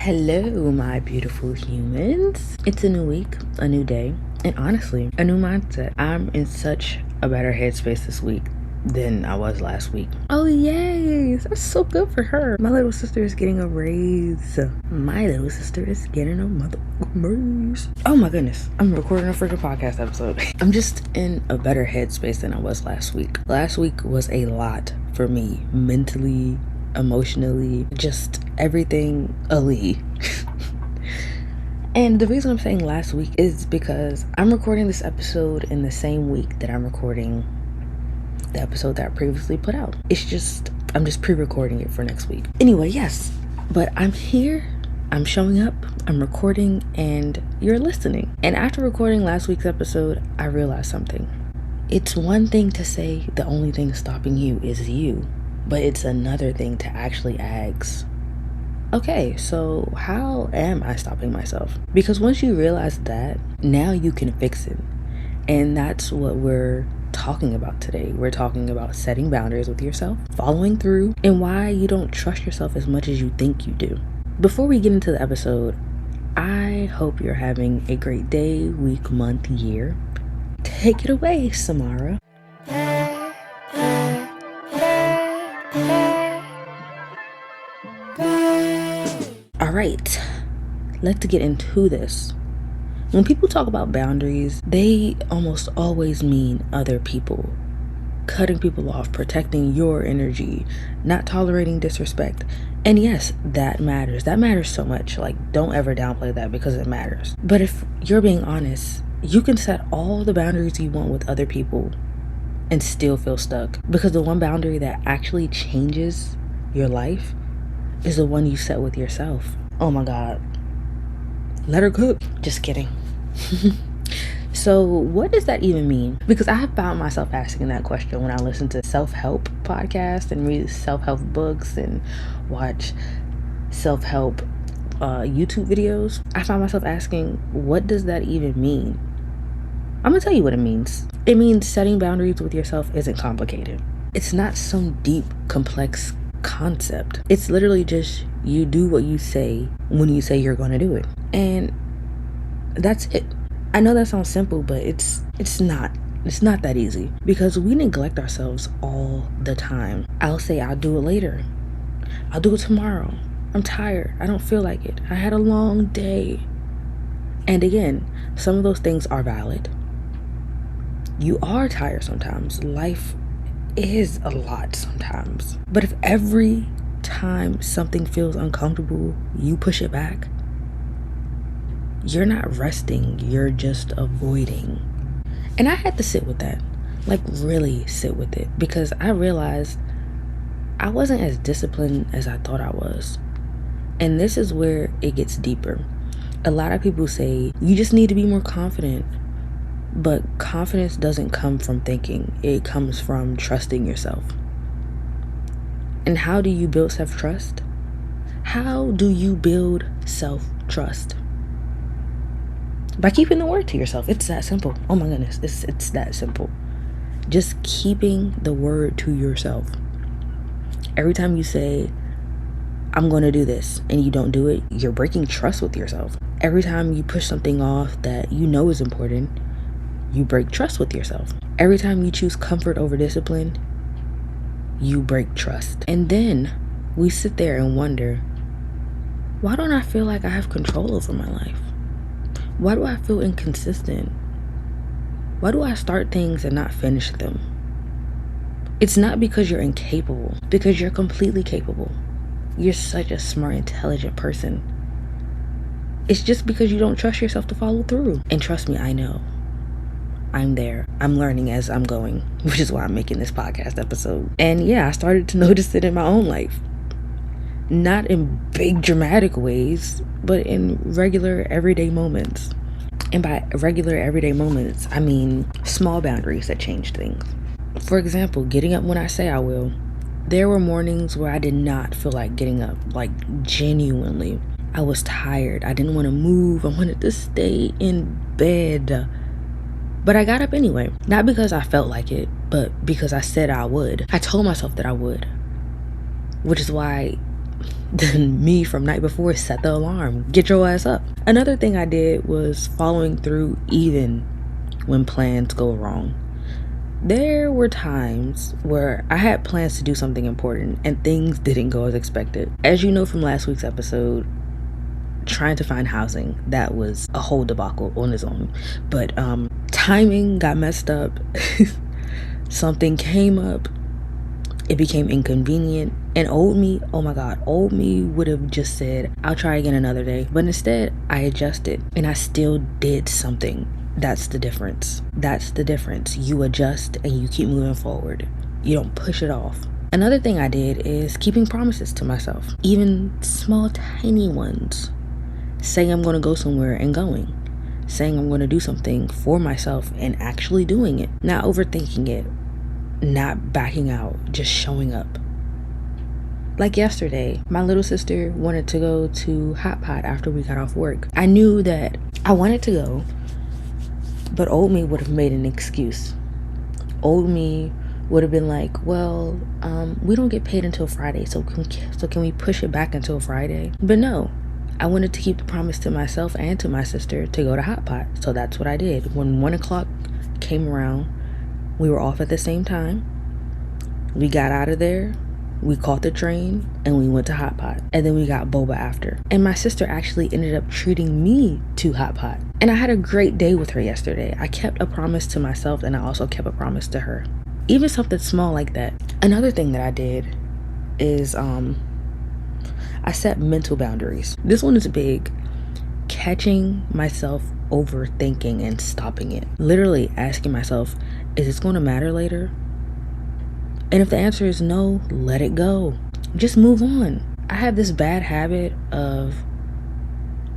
Hello, my beautiful humans. It's a new week, a new day, and honestly, a new mindset. I'm in such a better headspace this week than I was last week. Oh, yay! That's so good for her. My little sister is getting a raise. My little sister is getting a motherfucking raise. Oh my goodness, I'm recording a freaking podcast episode. I'm just in a better headspace than I was last week. Last week was a lot for me mentally, emotionally, just everything And the reason I'm saying last week is because I'm recording this episode in the same week that I'm recording the episode that I previously put out. I'm just pre-recording it for next week. Anyway, yes, but I'm here, I'm showing up, I'm recording, and you're listening. And after recording last week's episode, I realized something. It's one thing to say the only thing stopping you is you, but it's another thing to actually ask, okay, so how am I stopping myself? Because once you realize that, now you can fix it. And that's what we're talking about today. We're talking about setting boundaries with yourself, following through, and why you don't trust yourself as much as you think you do. Before we get into the episode, I hope you're having a great day, week, month, year. Take it away, Samara. All right, let's get into this. When people talk about boundaries, they almost always mean other people. Cutting people off, protecting your energy, not tolerating disrespect. And yes, that matters. That matters so much. Like, don't ever downplay that because it matters. But if you're being honest, you can set all the boundaries you want with other people and still feel stuck. Because the one boundary that actually changes your life is the one you set with yourself. Oh my God. Let her cook. Just kidding. So what does that even mean? Because I have found myself asking that question when I listen to self-help podcasts and read self-help books and watch self-help YouTube videos. I found myself asking, what does that even mean? I'm gonna tell you what it means. It means setting boundaries with yourself isn't complicated. It's not some deep, complex concept. It's literally just you do what you say when you say you're gonna do it. And that's it. I know that sounds simple, but it's not. It's not that easy because we neglect ourselves all the time. I'll say I'll do it later. I'll do it tomorrow. I'm tired. I don't feel like it. I had a long day. And again, some of those things are valid. You are tired sometimes. Life is a lot sometimes. But if every time something feels uncomfortable, you push it back, you're not resting, you're just avoiding. And I had to sit with that, like really sit with it, because I realized I wasn't as disciplined as I thought I was. And this is where it gets deeper. A lot of people say you just need to be more confident, but confidence doesn't come from thinking, it comes from trusting yourself. And how do you build self-trust? How do you build self-trust? By keeping the word to yourself. It's that simple. Oh my goodness, it's that simple. Just keeping the word to yourself. Every time you say, I'm going to do this, and you don't do it, you're breaking trust with yourself. Every time you push something off that you know is important, you break trust with yourself. Every time you choose comfort over discipline, you break trust. And then we sit there and wonder, why don't I feel like I have control over my life? Why do I feel inconsistent? Why do I start things and not finish them? It's not because you're incapable, because you're completely capable. You're such a smart, intelligent person. It's just because you don't trust yourself to follow through. And trust me, I know. I'm there. I'm learning as I'm going, which is why I'm making this podcast episode. And yeah, I started to notice it in my own life. Not in big dramatic ways, but in regular everyday moments. And by regular everyday moments, I mean small boundaries that change things. For example, getting up when I say I will. There were mornings where I did not feel like getting up, like genuinely. I was tired. I didn't want to move. I wanted to stay in bed. But I got up anyway. Not because I felt like it, but because I said I would. I told myself that I would. Which is why Then me from night before set the alarm. Get your ass up. Another thing I did was following through even when plans go wrong. There were times where I had plans to do something important and things didn't go as expected. As you know from last week's episode, trying to find housing, that was a whole debacle on its own. But timing got messed up. Something came up. It became inconvenient. And old me, oh my God, old me would have just said, I'll try again another day. But instead, I adjusted and I still did something. That's the difference. That's the difference. You adjust and you keep moving forward. You don't push it off. Another thing I did is keeping promises to myself, even small, tiny ones. Saying I'm going to go somewhere and going. Saying I'm going to do something for myself and actually doing it. Not overthinking it. Not backing out. Just showing up. Like yesterday, my little sister wanted to go to Hot Pot after we got off work. I knew that I wanted to go, but old me would have made an excuse. Old me would have been like, well, we don't get paid until Friday, so can we push it back until Friday? But no, I wanted to keep the promise to myself and to my sister to go to Hot Pot, so that's what I did. When 1 o'clock came around, we were off at the same time. We got out of there. We caught the train and we went to Hot Pot, and then we got boba after. And my sister actually ended up treating me to Hot Pot, and I had a great day with her yesterday. I kept a promise to myself and I also kept a promise to her. Even something small like that. Another thing that I did is I set mental boundaries. This one is big. Catching myself overthinking and stopping it. Literally asking myself, is this going to matter later? And if the answer is no, let it go. Just move on. I have this bad habit of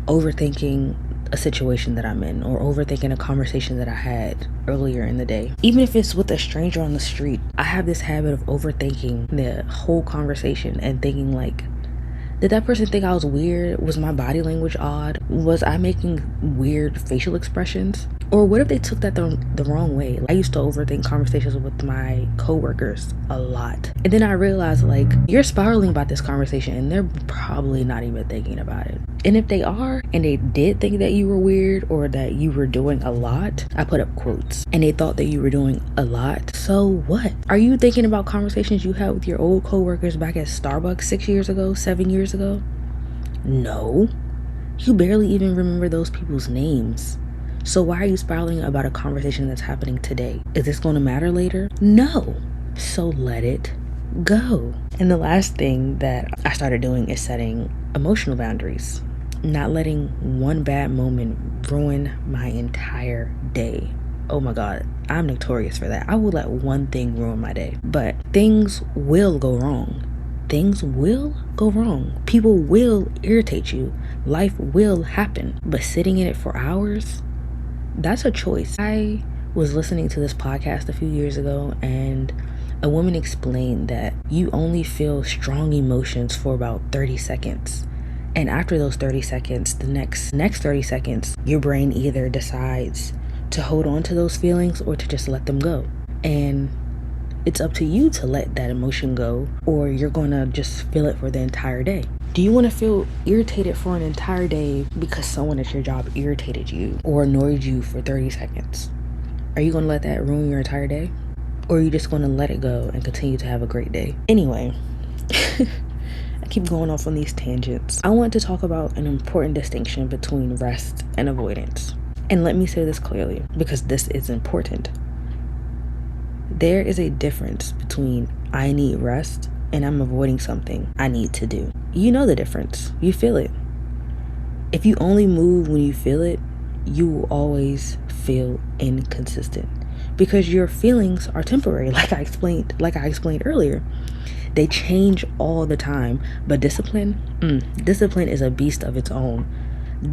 overthinking a situation that I'm in, or overthinking a conversation that I had earlier in the day. Even if it's with a stranger on the street, I have this habit of overthinking the whole conversation and thinking like, did that person think I was weird? Was my body language odd? Was I making weird facial expressions? Or what if they took that the wrong way? I used to overthink conversations with my coworkers a lot. And then I realized, like, you're spiraling about this conversation and they're probably not even thinking about it. And if they are, and they did think that you were weird or that you were doing a lot, I put up quotes, and they thought that you were doing a lot, so what? Are you thinking about conversations you had with your old coworkers back at Starbucks 6 years ago, 7 years ago? No. You barely even remember those people's names. So why are you spiraling about a conversation that's happening today? Is this going to matter later? No. So let it go. And the last thing that I started doing is setting emotional boundaries. Not letting one bad moment ruin my entire day. Oh my God, I'm notorious for that. I will let one thing ruin my day. But things will go wrong. Things will go wrong. People will irritate you. Life will happen. But sitting in it for hours, that's a choice. I was listening to this podcast a few years ago, and a woman explained that you only feel strong emotions for about 30 seconds. And after those 30 seconds, the next 30 seconds, your brain either decides to hold on to those feelings or to just let them go. And it's up to you to let that emotion go, or you're going to just feel it for the entire day. Do you want to feel irritated for an entire day because someone at your job irritated you or annoyed you for 30 seconds? Are you going to let that ruin your entire day? Or are you just going to let it go and continue to have a great day? Anyway, I keep going off on these tangents. I want to talk about an important distinction between rest and avoidance. And let me say this clearly, because this is important. There is a difference between I need rest and I'm avoiding something I need to do. You know the difference. You feel it. If you only move when you feel it, you will always feel inconsistent because your feelings are temporary. Like I explained earlier, they change all the time. But discipline is a beast of its own.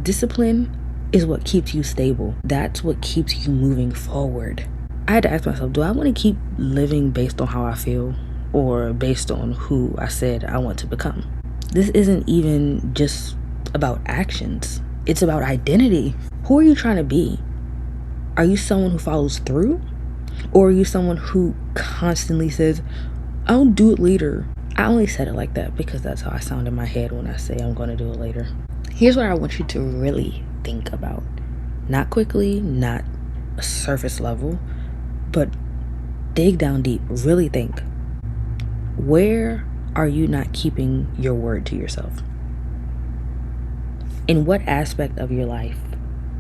Discipline is what keeps you stable. That's what keeps you moving forward. I had to ask myself, do I want to keep living based on how I feel or based on who I said I want to become? This isn't even just about actions. It's about identity. Who are you trying to be? Are you someone who follows through? Or are you someone who constantly says, I'll do it later. I only said it like that because that's how I sound in my head when I say I'm going to do it later. Here's what I want you to really think about. Not quickly, not surface level, but dig down deep. Really think. Where are you not keeping your word to yourself? In what aspect of your life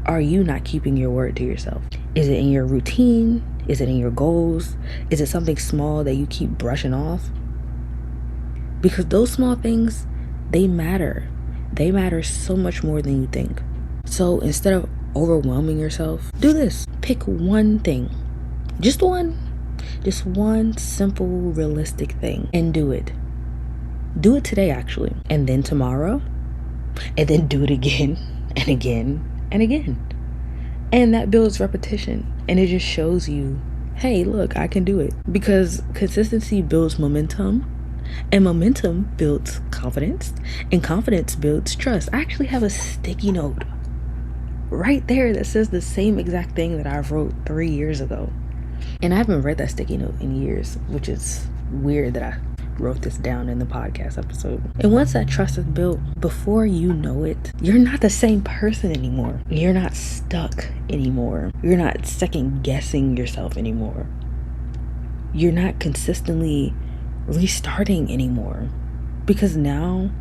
are you not keeping your word to yourself? Is it in your routine? Is it in your goals? Is it something small that you keep brushing off? Because those small things, they matter. They matter so much more than you think. So instead of overwhelming yourself, do this. Pick one thing. Just one simple, realistic thing, and do it. Do it today, actually. And then tomorrow. And then do it again and again and again. And that builds repetition. And it just shows you, hey, look, I can do it. Because consistency builds momentum. And momentum builds confidence. And confidence builds trust. I actually have a sticky note right there that says the same exact thing that I wrote 3 years ago. And I haven't read that sticky note in years, which is weird that I wrote this down in the podcast episode. And once that trust is built, before you know it, you're not the same person anymore. You're not stuck anymore. You're not second guessing yourself anymore. You're not consistently restarting anymore. Because now,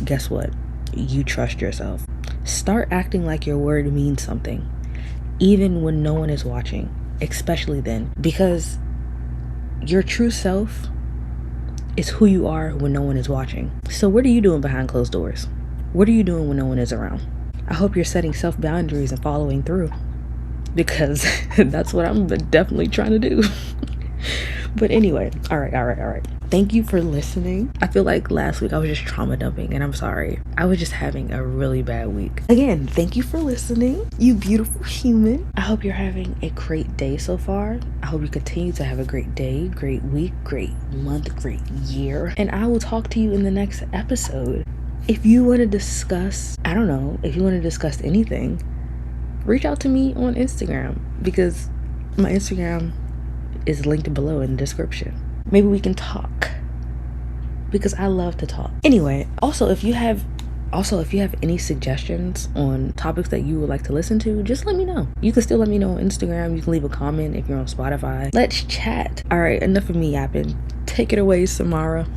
guess what? You trust yourself. Start acting like your word means something, even when no one is watching, especially then. Because your true self is who you are when no one is watching. So what are you doing behind closed doors? What are you doing when no one is around? I hope you're setting self-boundaries and following through, because that's what I'm definitely trying to do. But anyway, all right. Thank you for listening. I feel like last week I was just trauma dumping, and I'm sorry. I was just having a really bad week. Again, thank you for listening, you beautiful human. I hope you're having a great day so far. I hope you continue to have a great day, great week, great month, great year. And I will talk to you in the next episode. If you want to discuss, if you want to discuss anything, reach out to me on Instagram, because my Instagram is linked below in the description. Maybe we can talk, because I love to talk. Anyway, also if you have any suggestions on topics that you would like to listen to, just let me know. You can still let me know on Instagram. You can leave a comment if you're on Spotify. Let's chat. All right, enough of me yapping. Take it away, Samara.